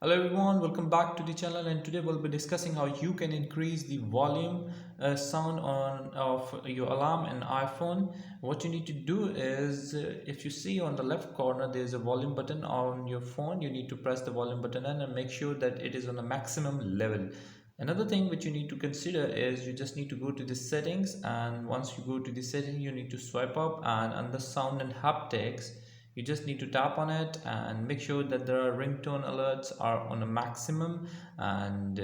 Hello everyone, welcome back to the channel, and today we'll be discussing how you can increase the volume sound on of your alarm in iPhone. What you need to do is if you see on the left corner there's a volume button on your phone, you need to press the volume button and make sure that it is on the maximum level. Another thing which you need to consider is you just need to go to the settings, and once you go to the setting you need to swipe up, and under sound and haptics you just need to tap on it and make sure that the ringtone alerts are on a maximum, and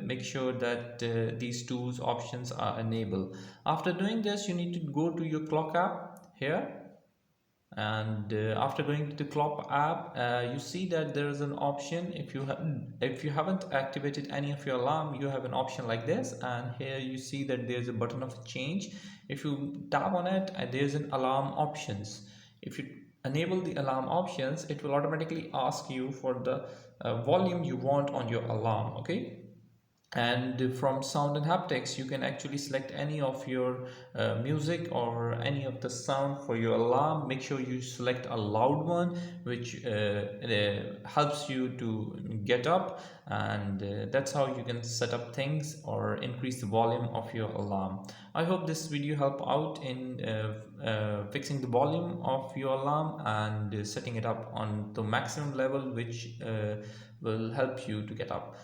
make sure that these tools options are enabled. After doing this you need to go to your clock app here, and after going to the clock app you see that there is an option. If you haven't activated any of your alarm, you have an option like this, and here you see that there's a button of change. If you tap on it, there's an alarm options. If you enable the alarm options, it will automatically ask you for the volume you want on your alarm. Okay, and from sound and haptics you can actually select any of your music or any of the sound for your alarm. Make sure you select a loud one, which helps you to get up, and that's how you can set up things or increase the volume of your alarm. I hope this video help out in fixing the volume of your alarm and setting it up on the maximum level, which will help you to get up.